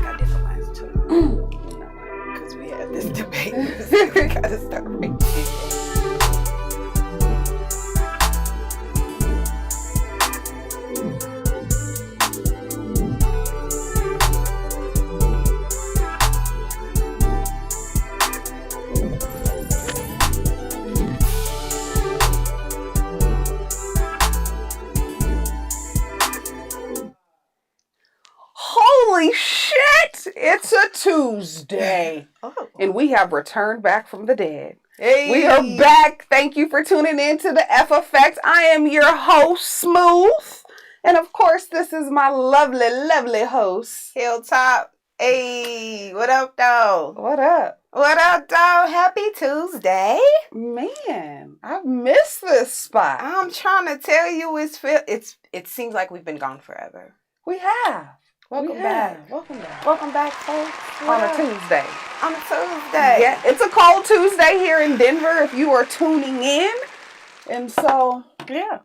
got different ones too. Because we had this debate. We gotta start right there. Holy shit! It's a Tuesday. Oh. And we have returned back from the dead. Hey. We are back. Thank you for tuning in to the F Effect. I am your host, Smooth. And of course, this is my lovely, lovely host, HILTOP. Hey, what up, though? What up? What up, though? Happy Tuesday. Man, I've missed this spot. I'm trying to tell you, it seems like we've been gone forever. We have. Welcome back. Welcome back. Welcome back, folks. On a Tuesday. On a Tuesday. Yeah, it's a cold Tuesday here in Denver if you are tuning in. And so, Yeah.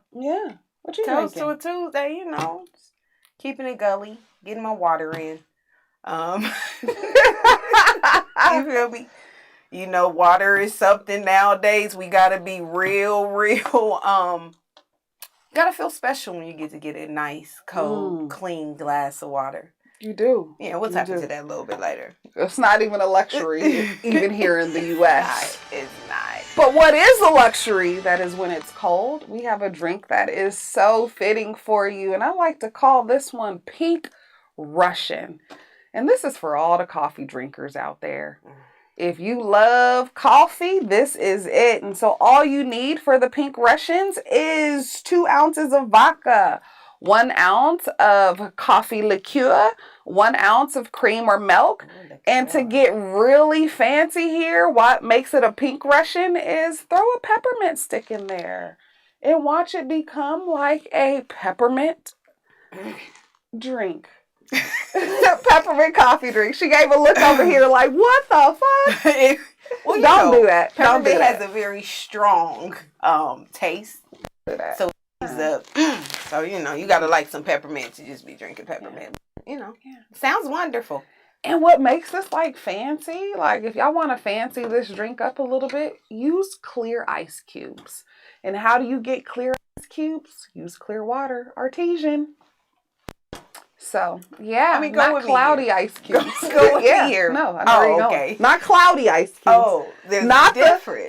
What you Toast thinking? to a Tuesday, you know. Keeping it gully. Getting my water in. You feel me? You know, water is something nowadays. We gotta be real, gotta feel special when you get to get a nice, cold, clean glass of water. You do. Yeah, we'll tap into that a little bit later. It's not even a luxury, even here in the U.S. It's not. But what is a luxury, that is when it's cold, we have a drink that is so fitting for you. And I like to call this one Pink Russian. And this is for all the coffee drinkers out there. If you love coffee, this is it. And so all you need for the Pink Russians is 2 ounces of vodka, 1 ounce of coffee liqueur, 1 ounce of cream or milk. And to get really fancy here, what makes it a Pink Russian is throw a peppermint stick in there and watch it become like a peppermint drink. Peppermint coffee drink. She gave a look over here like, what the fuck? Well, Don't do that. Don't do Peppermint that. has a very strong taste. So it's so you know, you gotta like some peppermint to just be drinking peppermint. You know, sounds wonderful. And what makes this like fancy, like if y'all want to fancy this drink up a little bit, use clear ice cubes. And how do you get clear ice cubes? Use clear water, artesian. So, yeah, I mean, go not with cloudy me ice cubes. Go with me here. No, I know where you're going. Okay. Not cloudy ice cubes. Oh, there's not a difference.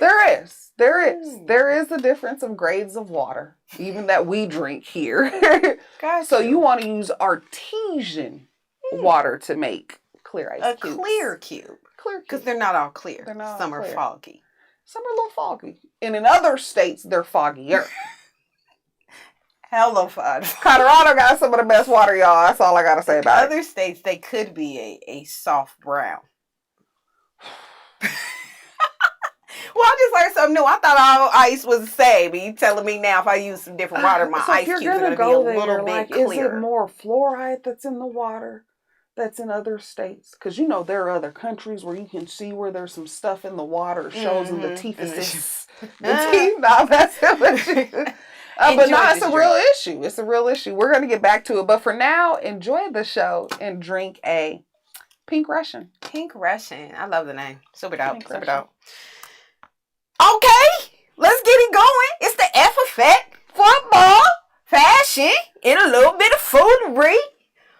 There is a difference of grades of water, even that we drink here. So you want to use artesian water to make clear ice cubes. A clear cube. Because they're not all clear. They're not all Some clear. are foggy. Some are a little foggy. And in other states, they're foggier. Hella fun. Colorado got some of the best water, y'all. That's all I got to say about it. Other states, they could be a soft brown. Well, I just learned something new. I thought all ice was the same. But you telling me now if I use some different water, my ice cubes are going to be a little bit clearer. Is it more fluoride that's in the water that's in other states? Because, you know, there are other countries where you can see where there's some stuff in the water. It shows them the teeth. The teeth. No, that's it. But no, it's a real issue. It's a real issue. We're going to get back to it. But for now, enjoy the show and drink a Pink Russian. Pink Russian. I love the name. Super dope. Pink Super Russian. dope. Okay, let's get it going. It's the F Effect. Football, fashion, and a little bit of foolery.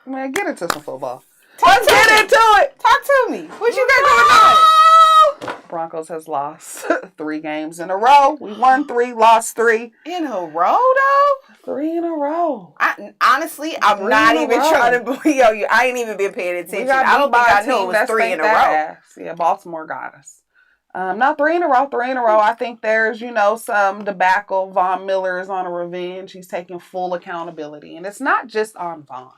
Man, get into some football. Let's get into it. Talk to me. What you got going on? Broncos has lost 3 games in a row. We won 3, lost 3. In a row, though? 3 in a row. Honestly, I'm not even trying to believe you. I ain't even been paying attention. I don't think I knew it was 3 in a row. Yeah, Baltimore got us. Not 3 in a row, 3 in a row. I think there's, some debacle. Von Miller is on a revenge. He's taking full accountability. And it's not just on Von.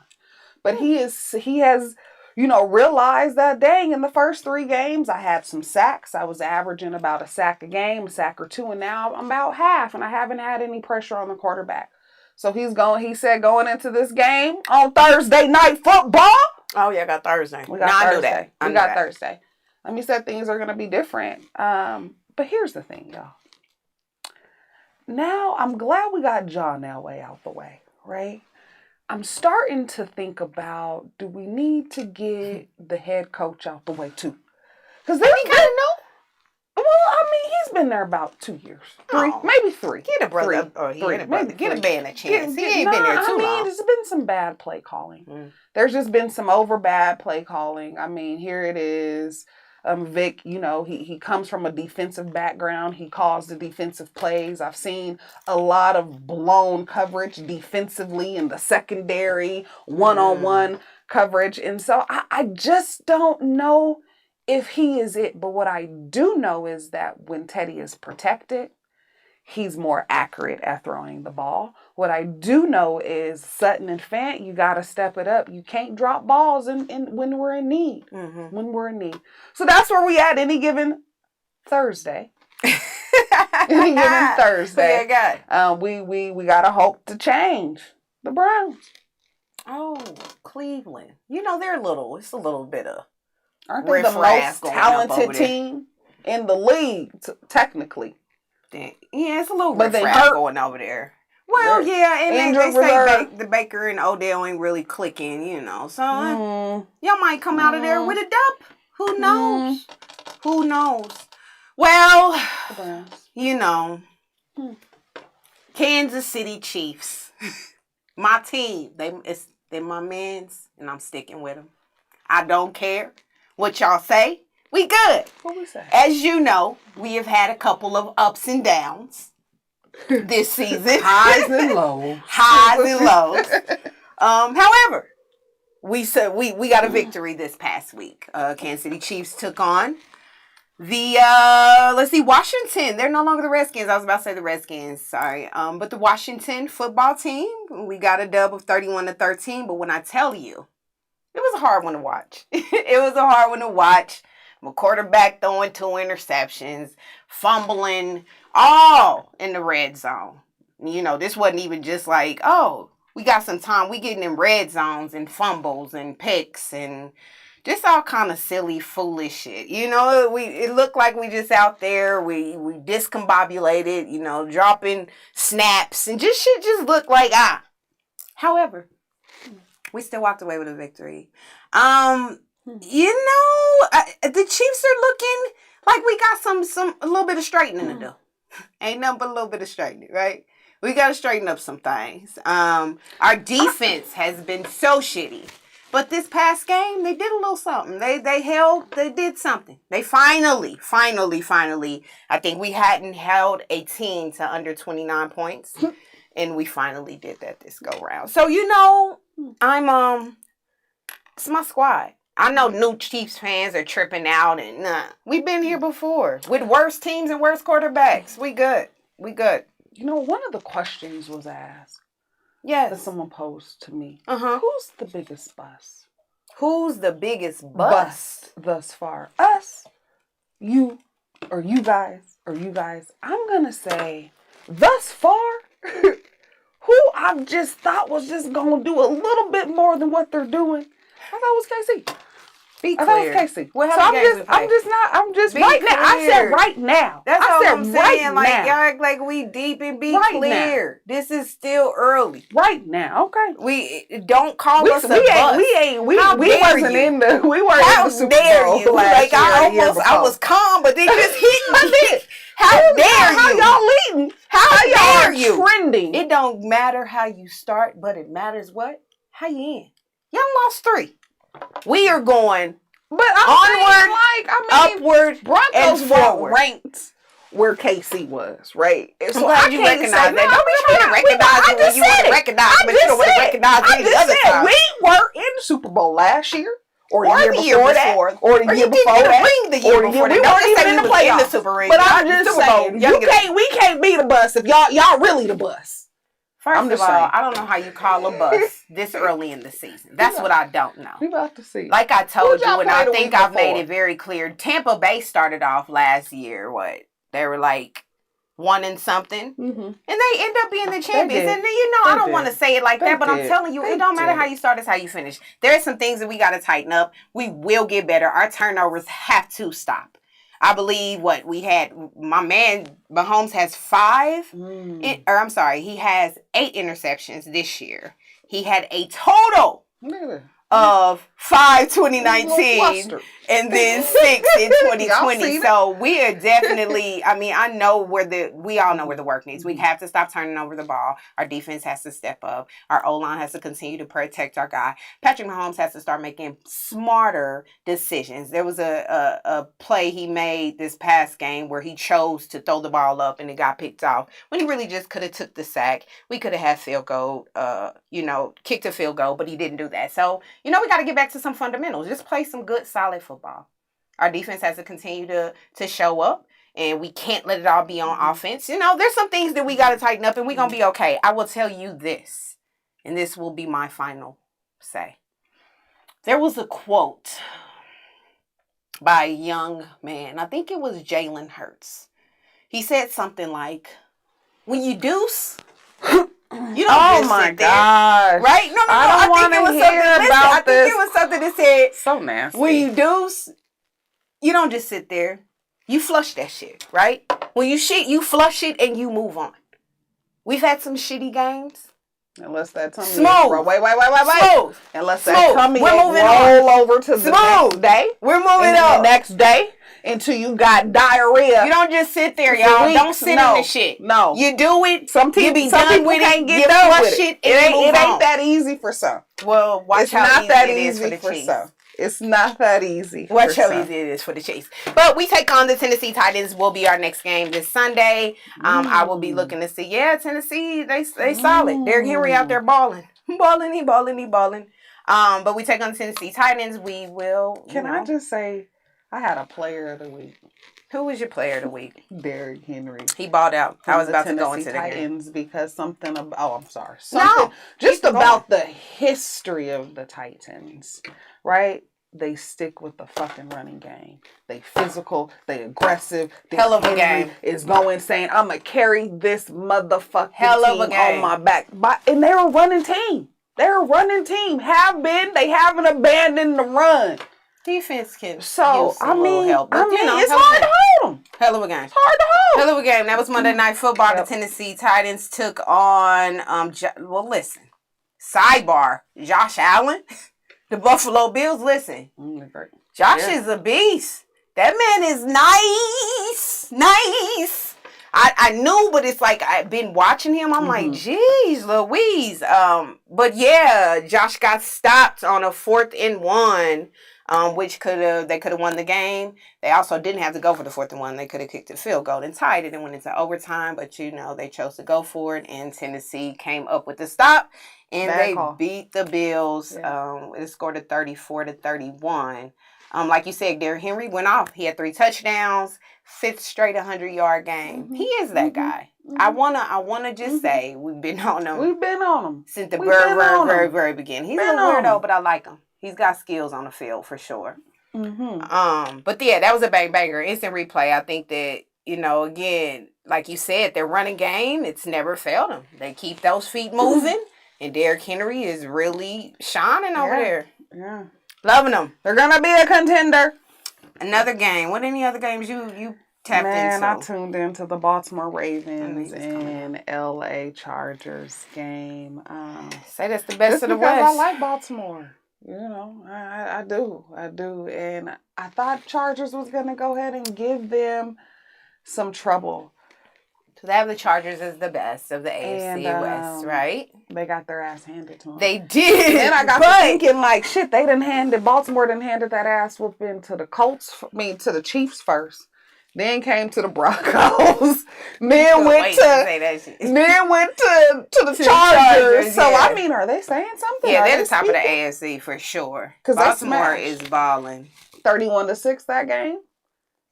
But he has realized that, dang, in the first 3 games, I had some sacks. I was averaging about a sack a game, a sack or 2. And now I'm about half. And I haven't had any pressure on the quarterback. So he said going into this game on Thursday Night Football. Oh, yeah, I got Thursday. We got Thursday. Let me say things are going to be different. But here's the thing, y'all. Now, I'm glad we got John Elway out the way. right? I'm starting to think about, do we need to get the head coach out the way too? Because there's been well, I mean, he's been there about 2 years, maybe 3. Get a brother, get a man a chance. He ain't been there too long. There's been some bad play calling. There's just been some over bad play calling. I mean, here it is. Vic, you know, he comes from a defensive background. He calls the defensive plays. I've seen a lot of blown coverage defensively in the secondary, one-on-one coverage. And so I just don't know if he is it. But what I do know is that when Teddy is protected, he's more accurate at throwing the ball. What I do know is Sutton and Fant, you got to step it up. You can't drop balls when we're in need. When we're in need. So that's where we at any given Thursday. Any given Thursday. We got to hope to change the Browns. Oh, Cleveland. You know, it's a little bit of aren't they the most talented team in the league, technically? Yeah, it's a little bit going over there. Well, yeah, and they say the Baker and Odell ain't really clicking, you know. So y'all might come out of there with a dub. Who knows? Who knows? Well, you know, Kansas City Chiefs, my team. They're my mans, and I'm sticking with them. I don't care what y'all say. We good. What we say? As you know, we have had a couple of ups and downs this season. Highs and lows. Highs and lows. However, we got a victory this past week. Kansas City Chiefs took on the Washington. They're no longer the Redskins. I was about to say the Redskins. Sorry. But the Washington football team. We got a dub of 31-13. But when I tell you, it was a hard one to watch. It was a hard one to watch. My quarterback throwing 2 interceptions, fumbling, all in the red zone. You know, this wasn't even just like, oh, we got some time. We getting in red zones and fumbles and picks and just all kind of silly, foolish shit. You know, it looked like we just out there. We discombobulated, you know, dropping snaps and just shit just looked like, However, we still walked away with a victory. You know, the Chiefs are looking like we got a little bit of straightening to do. Ain't nothing but a little bit of straightening, right? We got to straighten up some things. Our defense has been so shitty. But this past game, they did a little something. They did something. They finally, I think we hadn't held a team to under 29 points. And we finally did that this go round. So, you know, it's my squad. I know new Chiefs fans are tripping out and we've been here before with worse teams and worse quarterbacks. We good. You know, one of the questions was asked. Yes. That someone posed to me. Who's the biggest bust? Who's the biggest bust thus far? Us, you, or you guys, I'm going to say thus far, who I just thought was just going to do a little bit more than what they're doing. I thought it was KC. Be clear. I thought it was KC. I'm just be right clear. now. I said right now. That's all I'm saying. Like, now. y'all act like we deep and be right clear. Now. This is still early. Right now. Okay. We don't call us a bust. We wasn't in the Super Bowl. How dare you? Like, I was calm, but they just hit me. How dare you? How y'all leading? How dare you? Trending. It don't matter how you start, but it matters what? How you end. Y'all lost 3. We are going onward, upward, Broncos and forward. Ranked where KC was, right? So I'm glad you recognize that. Don't be trying to recognize it when you want to recognize, but you don't want to recognize it any other time. We were in the Super Bowl last year. Or the year before that. Or the year before that. We weren't even in the playoffs. But I'm just saying, we can't be the bus if y'all really the bus. First of all, I don't know how you call a bus this early in the season. That's what I don't know. We about to see. Like I told you, and I think I've made it very clear. Tampa Bay started off last year. They were like 1 and something, and they end up being the champions. And you know, I don't want to say it like that, but I'm telling you, it don't matter how you start; it's how you finish. There are some things that we got to tighten up. We will get better. Our turnovers have to stop. I believe we had, my man Mahomes has 5, he has 8 interceptions this year. He had a total of 5 2019 and then 6 in 2020. So we are definitely, I know we all know where the work needs. We have to stop turning over the ball. Our defense has to step up. Our O-line has to continue to protect our guy. Patrick Mahomes has to start making smarter decisions. There was a play he made this past game where he chose to throw the ball up and it got picked off when he really just could have took the sack. We could have had field goal, kicked a field goal, but he didn't do that. So, we got to get back to some fundamentals. Just play some good, solid football. Our defense has to continue to show up, and we can't let it all be on offense. There's some things that we got to tighten up, and we're going to be okay. I will tell you this, and this will be my final say. There was a quote by a young man. I think it was Jalen Hurts. He said something like, when you deuce... You don't oh my God! Right? No. I don't want to hear about this. I think it was something that said, so nasty. When you deuce, you don't just sit there. You flush that shit, right? When you shit, you flush it and you move on. We've had some shitty games. Unless that tummy smooth. Wait. Smooth. Unless that tummy roll over to the next day. We're moving on. The next day. Until you got diarrhea. You don't just sit there, y'all. Don't sit in the shit. No. You do it. Some people can't get done with it. It ain't that easy for some. Well, watch how easy it is for the Chiefs. It's not that easy. Watch how easy it is for the Chiefs. But we take on the Tennessee Titans. Will be our next game this Sunday. I will be looking to see. Yeah, Tennessee, they solid. Derrick Henry out there balling. He balling. But we take on the Tennessee Titans. We will. Can I just say, I had a player of the week. Who was your player of the week? Derrick Henry. He balled out. I was about to go into the Titans because something about. Oh, I'm sorry. Just about the history of the Titans, right? They stick with the fucking running game. They physical. They aggressive. Hell of a game. Is going saying, I'm gonna carry this motherfucking hell team of a game on my back. And they're a running team. They're a running team. They haven't abandoned the run. Defense can use help. But, it's hard to hold them. Hell of a game. It's hard to hold. Hell of a game. That was Monday Night Football. Yep. The Tennessee Titans took on, listen. Sidebar. Josh Allen. The Buffalo Bills. Listen. Josh is a beast. That man is nice. I knew, but it's like I've been watching him. I'm like, geez, Louise. But yeah, Josh got stopped on a 4th and 1. Which they could have won the game. They also didn't have to go for the 4th and 1. They could have kicked a field goal and tied it and went into overtime. But they chose to go for it, and Tennessee came up with the stop, and they beat the Bills. Yeah. It scored a 34-31. Like you said, Derrick Henry went off. He had 3 touchdowns, 5th straight 100-yard game. He is that guy. I wanna just say we've been on him. Since the very beginning. He's a weirdo, but I like him. He's got skills on the field for sure. But yeah, that was a banger. Instant replay. I think that, again, like you said, their running game, it's never failed them. They keep those feet moving, and Derrick Henry is really shining over there. Yeah. Loving them. They're going to be a contender. Another game. What any other games you tapped into? I tuned into the Baltimore Ravens and LA Chargers game. Say that's the best of the West. I like Baltimore. I do. And I thought Chargers was going to go ahead and give them some trouble. So they have the Chargers as the best of the AFC West, right? They got their ass handed to them. They did. And I got to thinking, like, shit, Baltimore done handed that ass whooping to the Chiefs first. Then came to the Broncos. Then went to the Chargers. So, yeah. Are they saying something? Yeah, they're the top of the AFC for sure. Because Baltimore is balling. 31-6 that game.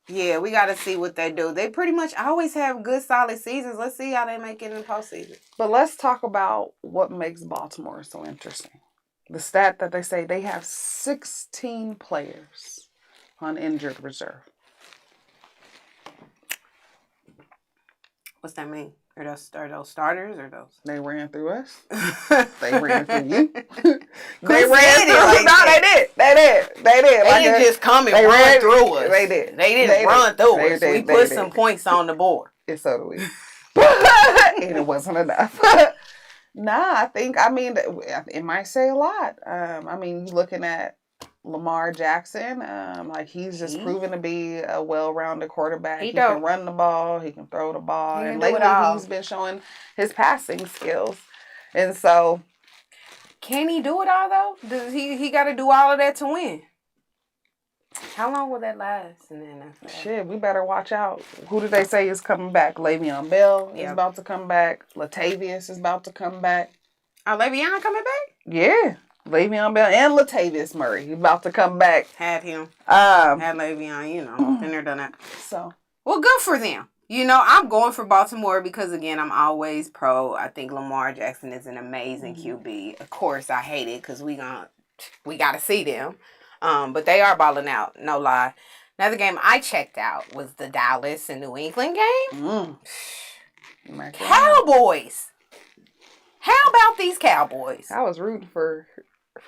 Yeah, we got to see what they do. They pretty much always have good, solid seasons. Let's see how they make it in the postseason. But let's talk about what makes Baltimore so interesting. The stat that they say they have 16 players on injured reserve. What's that mean? Are those starters or those? They ran through us. They ran through you. They ran through us. No, they did. They did. didn't just come and run through us. They did. They didn't run through us. We put some points on the board. And so do we. And it wasn't enough. Nah, I think, I mean, it might say a lot. I mean, looking at Lamar Jackson, like he's just proven to be a well-rounded quarterback. He can run the ball, he can throw the ball, and lately he's been showing his passing skills. And so, can he do it all though? Does he got to do all of that to win? How long will that last in the NFL? Shit, we better watch out. Who did they say is coming back? Le'Veon Bell is about to come back. Latavius is about to come back. Are Le'Veon coming back? Yeah. Le'Veon Bell and Latavius Murray about to come back. Had him. Had Le'Veon, you know. Been there, done that. So. Well, good for them. You know, I'm going for Baltimore because, again, I'm always pro. I think Lamar Jackson is an amazing QB. Of course, I hate it because we got to see them. But they are balling out, no lie. Another game I checked out was the Dallas and New England game. Cowboys. How about these Cowboys? I was rooting for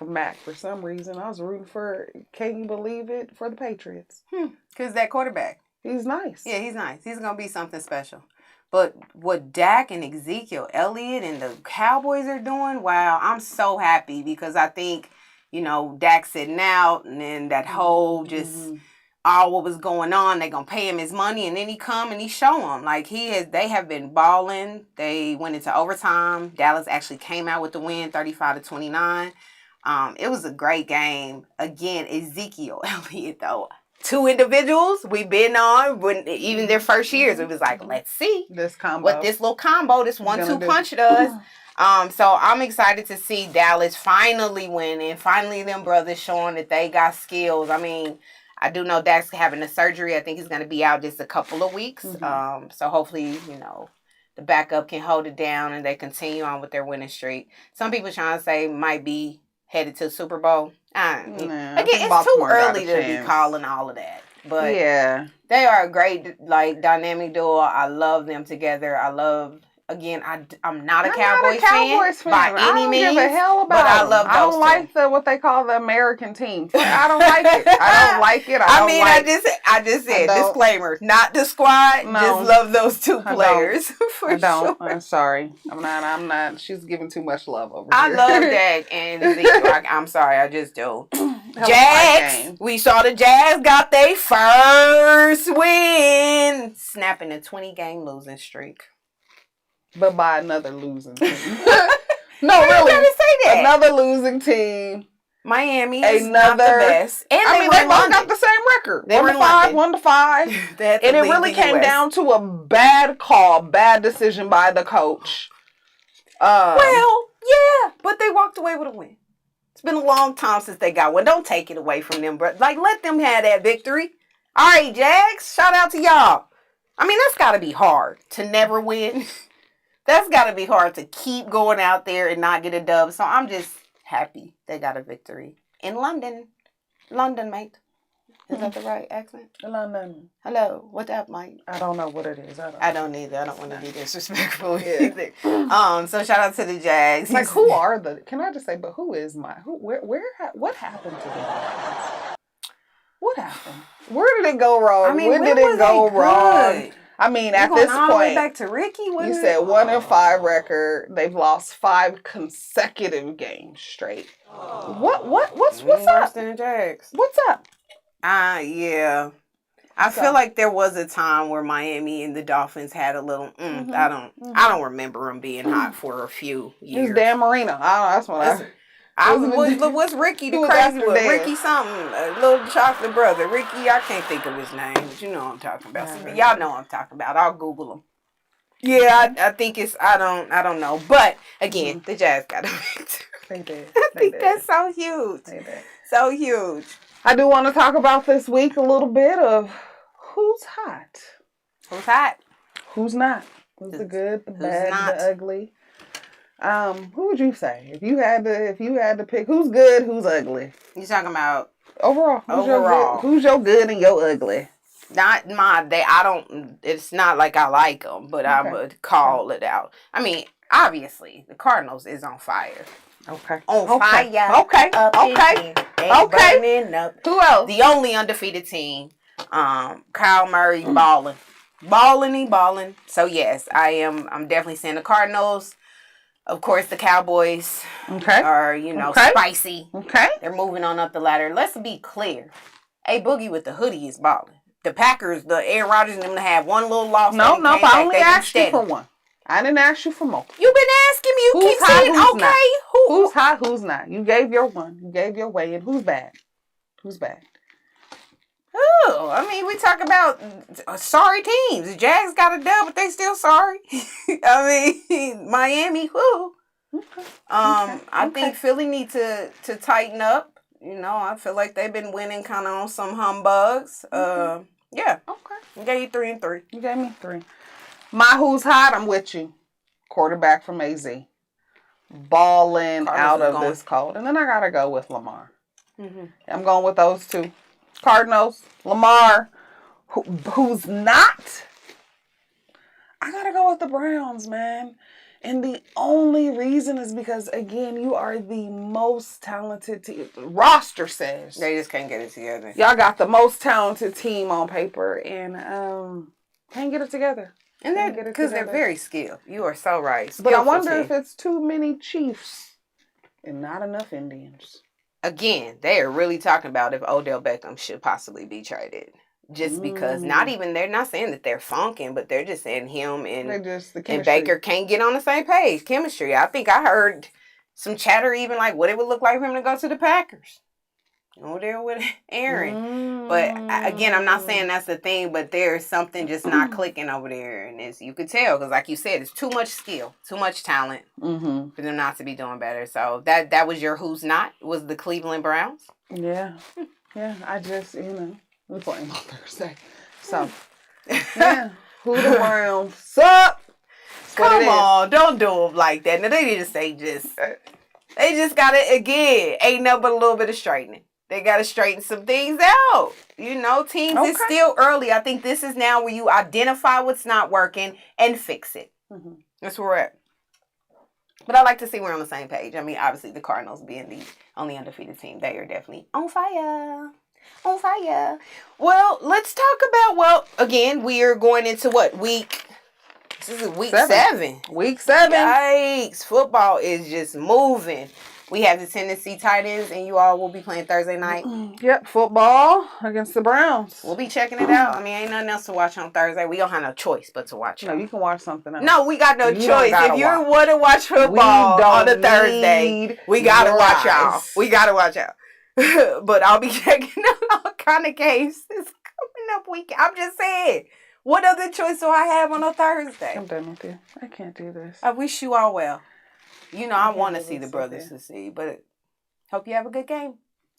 Mac for some reason. I was rooting for, can you believe it, for the Patriots. Because that quarterback. He's nice. Yeah, he's nice. He's going to be something special. But what Dak and Ezekiel Elliott and the Cowboys are doing, wow, I'm so happy because I think, you know, Dak sitting out and then that whole just all what was going on, they going to pay him his money and then he come and he show them. Like they have been balling. They went into overtime. Dallas actually came out with the win, 35-29. It was a great game. Again, Ezekiel Elliott though. Two individuals we've been on when even their first years. It was like, let's see this combo. What this little combo, this 1-2 punch does. So I'm excited to see Dallas finally win and finally them brothers showing that they got skills. I mean, I do know Dak's having a surgery. I think he's going to be out just a couple of weeks. So hopefully, you know, the backup can hold it down and they continue on with their winning streak. Some people trying to say might be headed to the Super Bowl. Again, it's too early to be calling all of that. But yeah, they are a great, like, dynamic duo. I love them together. I love, again, I'm not a Cowboys fan by any means. I don't give a hell about but I love those I don't like what they call the American team. I don't like it. I don't like it. I just said, disclaimer, not the squad. No, just love those two players. I don't. Sure. I'm sorry. I'm not. She's giving too much love over here. I love Dak and Ezekiel. I'm sorry. I just do. Jags. We saw the Jags got their first win. Snapping a 20-game losing streak. But by another losing team. No, really. Say that. Another losing team. Miami is not the best. And they both got the same record. They were 1-5. And it really came down to a bad call, bad decision by the coach. Well, yeah, but they walked away with a win. It's been a long time since they got one. Don't take it away from them, bro. Like, let them have that victory. All right, Jags, shout out to y'all. I mean, that's got to be hard to never win. That's got to be hard to keep going out there and not get a dub. So I'm just happy they got a victory. In London. London, mate. Is that the right accent? London. Hello. What's up, Mike? I don't know what it is. I don't either. I don't want to be disrespectful either. So shout out to the Jags. Like, who are the... Can I just say, but who is my... What happened to them? What happened? Where did it go wrong? I mean, when did it go wrong? I mean, at this point, all the way back to Ricky. You said 1-5 record. They've lost 5 consecutive games straight. What's worse up? Than the Jags. What's up? Yeah. I feel like there was a time where Miami and the Dolphins had a little. I don't remember them being hot for a few years. It was Dan Marino. That's what what's Ricky the crazy one? Ricky something, little chocolate brother. Ricky, I can't think of his name, but you know what I'm talking about. So y'all know what I'm talking about. I'll Google him. Yeah, I think it's I don't know, but again, the Jazz got a victory. They did. I think that's so huge. They did. So huge. I do want to talk about this week a little bit of who's hot, who's hot, who's not, who's the good, the bad, the ugly. Who would you say if you had to pick who's good, who's ugly? You talking about overall? Who's your good and your ugly? Not my. It's not like I like them, but I would call it out. I mean, obviously, the Cardinals is on fire. Okay. On Okay. fire. Okay. Up Okay. in here. They Okay. burning up. Who else? The only undefeated team. Kyle Murray balling. Balling. So yes, I'm definitely saying the Cardinals. Of course, the Cowboys Okay. are, spicy. Okay. They're moving on up the ladder. Let's be clear. A Boogie with the hoodie is balling. The Packers, the Aaron Rodgers and them had one little loss. No, I only asked you for one. I didn't ask you for multiple. You've been asking me. You who's keep high, saying, who's okay. Not? Who's high, who's not? You gave your one. You gave your way. And who's bad? Who's bad? Oh, I mean, we talk about sorry teams. The Jags got a dub, but they still sorry. I mean, Miami, whoo. Okay. I think Philly need to tighten up. I feel like they've been winning kind of on some humbugs. Yeah. Okay. I gave you 3 and 3. You gave me 3. My who's hot, I'm with you. Quarterback from AZ. Balling out of this cold. And then I got to go with Lamar. Mm-hmm. I'm going with those 2. Cardinals, Lamar, who's not. I got to go with the Browns, man. And the only reason is because, again, you are the most talented team. Roster says. They just can't get it together. Y'all got the most talented team on paper and can't get it together. And because they're very skilled. You are so right. But I wonder if it's too many Chiefs and not enough Indians. Again, they are really talking about if Odell Beckham should possibly be traded. Just because they're not saying that they're funking, but they're just saying him and Baker can't get on the same page. Chemistry. I think I heard some chatter even like what it would look like for him to go to the Packers. Over there with Aaron. But again, I'm not saying that's the thing, but there's something just not clicking over there. And you could tell, because like you said, it's too much skill, too much talent for them not to be doing better. So that was your who's not, was the Cleveland Browns. Yeah. Yeah, I just, we're playing on Thursday. So, yeah, who the Browns? Sup? Come on, don't do them like that. Now, they need to say they just got to, again, ain't nothing but a little bit of straightening. They got to straighten some things out. Teams, it's still early. I think this is now where you identify what's not working and fix it. Mm-hmm. That's where we're at. But I like to see we're on the same page. I mean, obviously, the Cardinals being the only undefeated team, they are definitely on fire. On fire. Well, let's talk about, again, we are going into this is week 7. Week 7. Yikes. Football is just moving. We have the Tennessee Titans, and you all will be playing Thursday night. Yep, football against the Browns. We'll be checking it out. I mean, ain't nothing else to watch on Thursday. We don't have no choice but to watch it. No, you can watch something else. No, we got no choice. If you want to watch football on a Thursday, we got to watch y'all. We got to watch y'all. But I'll be checking out all kind of games this coming up week. I'm just saying, what other choice do I have on a Thursday? I'm done with you. I can't do this. I wish you all well. I want to see the brothers succeed, but hope you have a good game.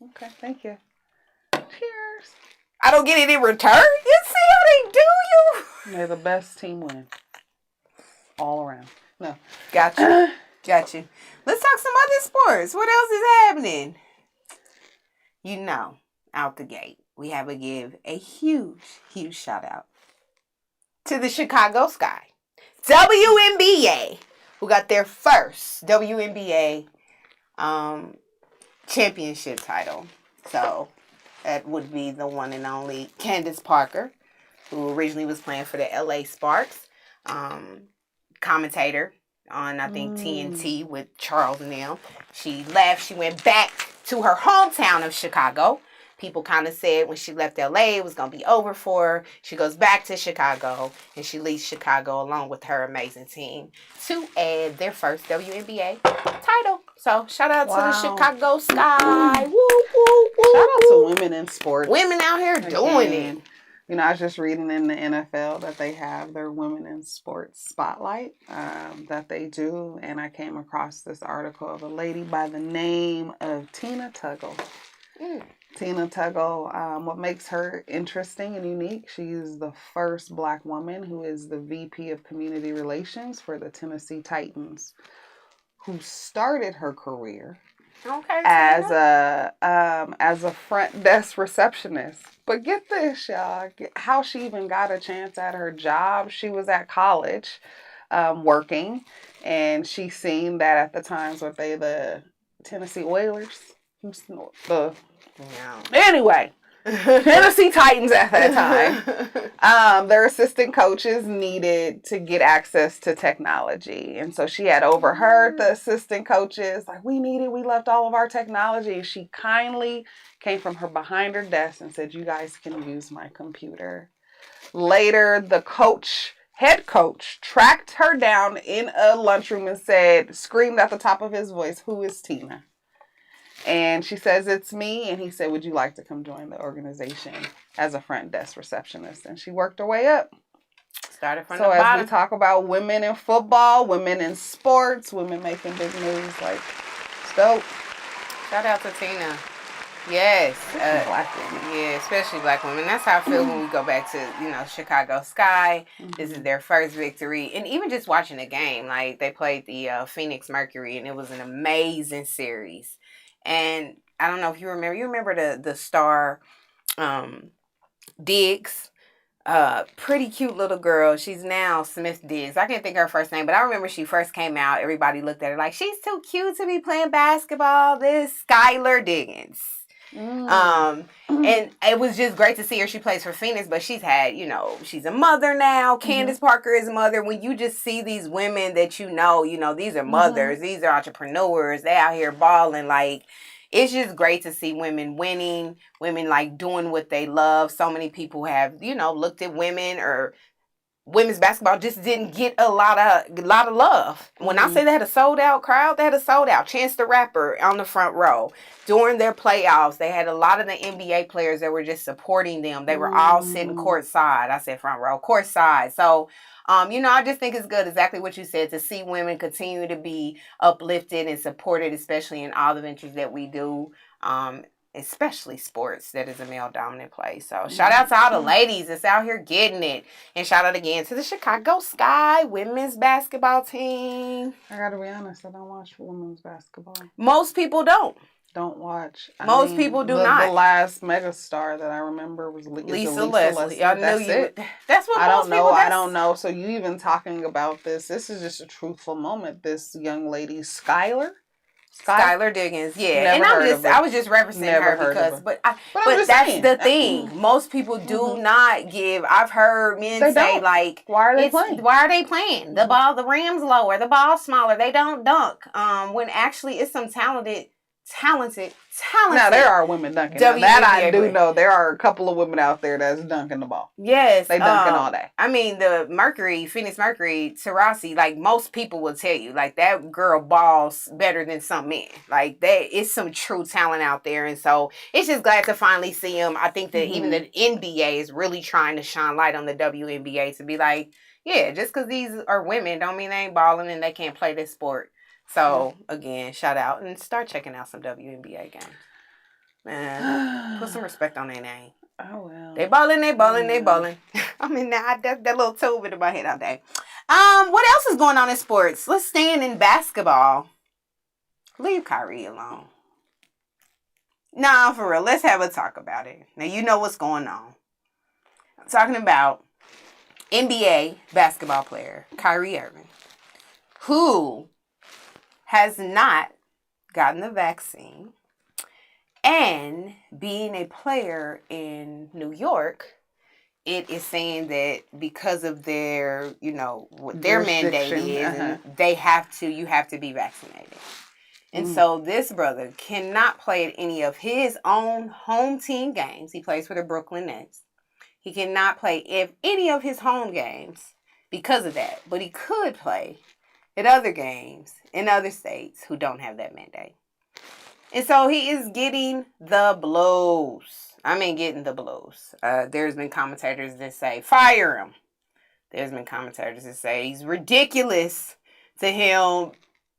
Okay, thank you. Cheers. I don't get it in return. You see how they do you? May the best team win. All around. No. Got you. Got you. Let's talk some other sports. What else is happening? Out the gate, we have to give a huge, huge shout out to the Chicago Sky. WNBA, who got their first WNBA championship title. So that would be the one and only Candace Parker, who originally was playing for the LA Sparks. Commentator on, I think, TNT with Charles and them. She left. She went back to her hometown of Chicago. People kind of said when she left LA, it was going to be over for her. She goes back to Chicago, and she leaves Chicago along with her amazing team to add their first WNBA title. So, shout out to the Chicago Sky. Woo, woo, woo. Shout out to women in sports. Women out here doing it. I was just reading in the NFL that they have their Women in Sports Spotlight that they do. And I came across this article of a lady by the name of Tina Tuggle. Tina Tuggle, what makes her interesting and unique, she's the first Black woman who is the VP of Community Relations for the Tennessee Titans, who started her career as a front desk receptionist. But get this, y'all, how she even got a chance at her job. She was at college working, and she seen that at the times where Tennessee Oilers. No. Anyway, Tennessee Titans at that time. Their assistant coaches needed to get access to technology. And so she had overheard the assistant coaches, like, we left all of our technology. She kindly came from behind her desk and said, you guys can use my computer. Later, the head coach, tracked her down in a lunchroom and screamed at the top of his voice, who is Tina? And she says, it's me. And he said, would you like to come join the organization as a front desk receptionist? And she worked her way up. Started from the bottom. So as we talk about women in football, women in sports, women making big moves, like, it's dope. Shout out to Tina. Yes. Black women. Yeah, especially black women. That's how I feel when we go back to, Chicago Sky. Mm-hmm. This is their first victory. And even just watching the game, like, they played the Phoenix Mercury, and it was an amazing series. And I don't know if you remember the star Diggs, pretty cute little girl. She's now Smith Diggs. I can't think of her first name, but I remember she first came out. Everybody looked at her like, she's too cute to be playing basketball. This Skylar Diggins. And it was just great to see her. She plays for Phoenix, but she's had, she's a mother now. Candace Parker is a mother. When you just see these women that these are mothers, these are entrepreneurs, they out here balling, like, it's just great to see women winning, women like doing what they love. So many people have, looked at women, or women's basketball just didn't get a lot of love. When I say they had a sold out crowd, they had a sold out. Chance the Rapper on the front row. During their playoffs, they had a lot of the NBA players that were just supporting them. They were all sitting courtside. I said front row, courtside. So, I just think it's good, exactly what you said, to see women continue to be uplifted and supported, especially in all the ventures that we do. Especially sports that is a male-dominant place. So shout out to all the ladies that's out here getting it. And shout out again to the Chicago Sky women's basketball team. I gotta be honest, I don't watch women's basketball. Most people don't. Don't watch. Most people do not. The last megastar that I remember was Lisa Leslie. I knew you. That's what most people. I don't know. So you even talking about this is just a truthful moment. This young lady, Skylar Diggins, yeah. And I was just referencing her because, but that's saying. The thing. Most people do not give. I've heard men say, like, why are they playing? Why are they playing? The rim's lower, the ball's smaller. They don't dunk. When actually it's some talented. Now there are women dunking. That I do know. There are a couple of women out there that's dunking the ball. Yes, they dunking all day. I mean, the Phoenix Mercury, Taurasi, like most people will tell you, like that girl balls better than some men. Like there is some true talent out there, and so it's just glad to finally see them. I think that even the NBA is really trying to shine light on the WNBA to be like, yeah, just because these are women don't mean they ain't balling and they can't play this sport. So, again, shout out and start checking out some WNBA games. Man, put some respect on their name. Oh, well. They balling. I mean, that little tube in my head all day. What else is going on in sports? Let's stand in basketball. Leave Kyrie alone. Nah, for real. Let's have a talk about it. Now, you know what's going on. I'm talking about NBA basketball player Kyrie Irving, who has not gotten the vaccine, and being a player in New York, it is saying that because of their, what their mandate is, and you have to be vaccinated. And so this brother cannot play at any of his own home team games. He plays for the Brooklyn Nets. He cannot play any of his home games because of that, but he could play at other games in other states who don't have that mandate. And so he is getting the blues. Getting the blues. There's been commentators that say, fire him. There's been commentators that say he's ridiculous to him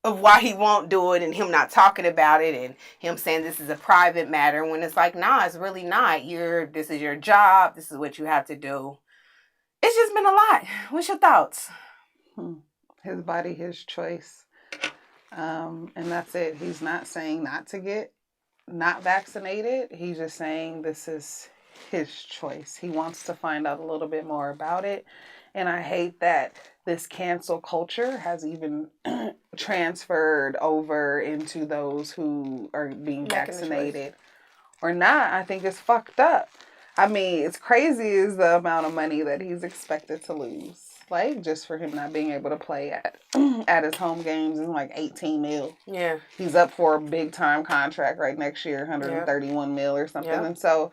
of why he won't do it, and him not talking about it, and him saying this is a private matter, when it's like, nah, it's really not. This is your job. This is what you have to do. It's just been a lot. What's your thoughts? His body, his choice. And that's it. He's not saying not vaccinated. He's just saying this is his choice. He wants to find out a little bit more about it. And I hate that this cancel culture has even transferred over into those who are being vaccinated or not, I think it's fucked up. I mean, it's crazy is the amount of money that he's expected to lose. Like, just for him not being able to play at his home games is like 18 mil. Yeah. He's up for a big time contract right next year, 131 mil or something. Yep. And so,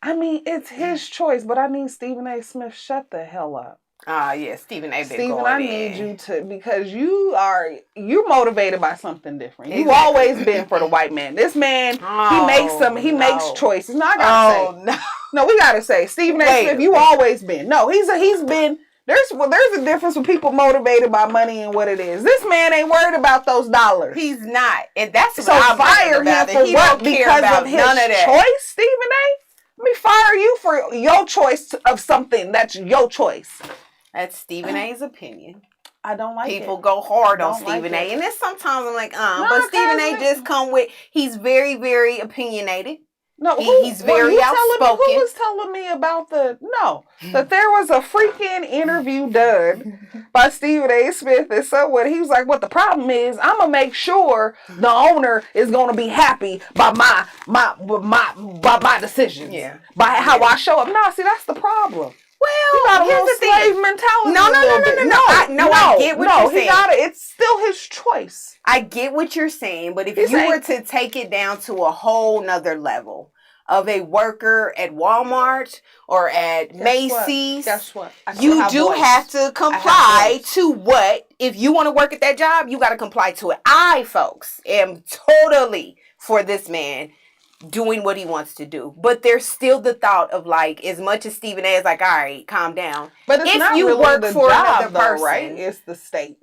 I mean, it's his choice, but I need Stephen A. Smith, shut the hell up. Yeah, Stephen A. Stephen, I need you to, because you're motivated by something different. You've always been for the white man. This man, he makes choices. No, I gotta say. No, we gotta say, Stephen A. Smith, you always been. No, he's been. There's a difference with people motivated by money and what it is. This man ain't worried about those dollars. He's not, and that's what so I'm fire him for what because of his choice, Stephen A. Let me fire you for your choice of something that's your choice. That's Stephen A.'s opinion. I don't like People go hard on Stephen A. And then sometimes I'm like, but Stephen A. just come with, he's very, very opinionated. No, he's very outspoken. Who was telling me about that there was a freaking interview done by Stephen A. Smith and someone. He was like, "What the problem is? I'm gonna make sure the owner is gonna be happy by my decisions. By how I show up." No, see, that's the problem. Well, here's the slave mentality. No. I get what you're saying. It's still his choice. I get what you're saying, but if you were to take it down to a whole nother level of a worker at Walmart or at Macy's, guess what? You do have to comply to what, if you want to work at that job, you got to comply to it. I, folks, am totally for this man doing what he wants to do. But there's still the thought of like, as much as Stephen A. is like, all right, calm down. But it's if not you really work the for job, another person, right? It's the state.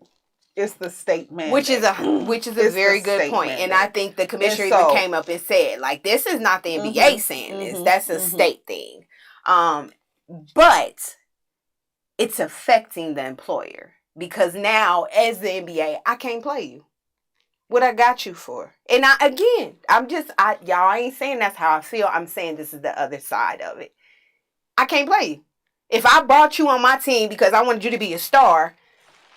It's the state mandate. Which is a very good point. And I think the commissioner even came up and said, like, this is not the NBA saying this. That's a state thing. But it's affecting the employer. Because now, as the NBA, I can't play you. What I got you for. And y'all ain't saying that's how I feel. I'm saying this is the other side of it. I can't play you. If I brought you on my team because I wanted you to be a star,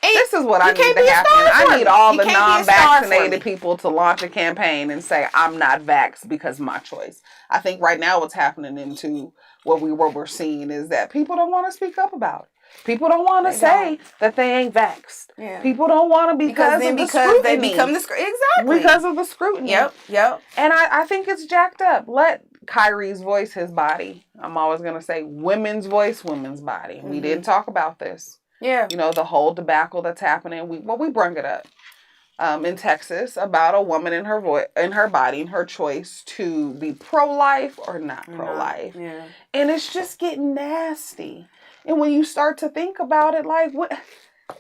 this is what I need to happen. I need all the non-vaccinated people to launch a campaign and say, I'm not vaxxed because of my choice. I think right now what's happening into what we're seeing is that people don't want to speak up about it. People don't want to say that they ain't vaxxed. Yeah. People don't want to because they become the scrutiny. Exactly. Because of the scrutiny. Yep. And I think it's jacked up. Let Kyrie's voice his body. I'm always going to say women's voice, women's body. We didn't talk about this. Yeah. You know, the whole debacle that's happening. We brought it up in Texas about a woman in her body and her choice to be pro-life or not pro-life. Yeah. And it's just getting nasty. And when you start to think about it, like, what?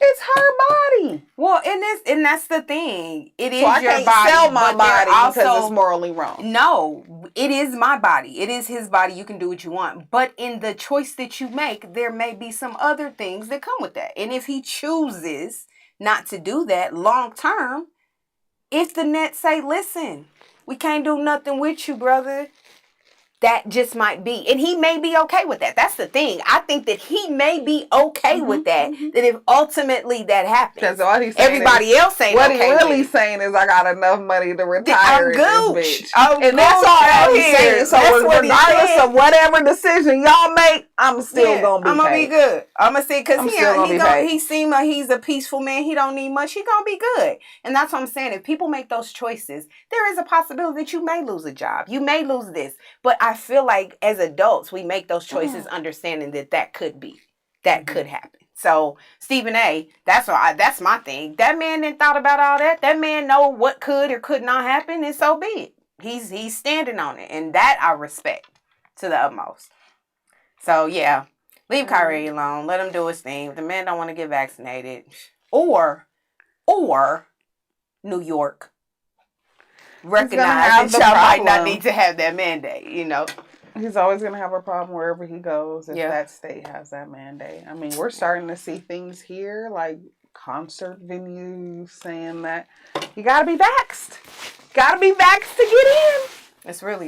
It's her body. Well, and that's the thing. It is so I your can't body. Sell my body because it's morally wrong. No, it is my body. It is his body. You can do what you want. But in the choice that you make, there may be some other things that come with that. And if he chooses not to do that long term, if the Nets say, listen, we can't do nothing with you, brother, that just might be. And he may be okay with that. That's the thing. I think that he may be okay with that. That if ultimately that happens, everybody else ain't okay. What he really saying is, I got enough money to retire. I'm gooch. And that's all he's saying. So regardless of whatever decision y'all make, I'm still gonna be. I'm gonna be good. I'm gonna say because he's a peaceful man. He don't need much. He gonna be good. And that's what I'm saying. If people make those choices, there is a possibility that you may lose a job. You may lose this, but I feel like as adults, we make those choices understanding that could happen. So Stephen A., that's my thing. That man didn't thought about all that. That man know what could or could not happen, and so be it. He's standing on it, and that I respect to the utmost. So yeah, leave Kyrie alone. Let him do his thing. If the man don't want to get vaccinated, or New York, recognize that y'all might not need to have that mandate, you know. He's always going to have a problem wherever he goes if that state has that mandate. I mean, we're starting to see things here like concert venues saying that you got to be vaxxed. Got to be vaxxed to get in. It's really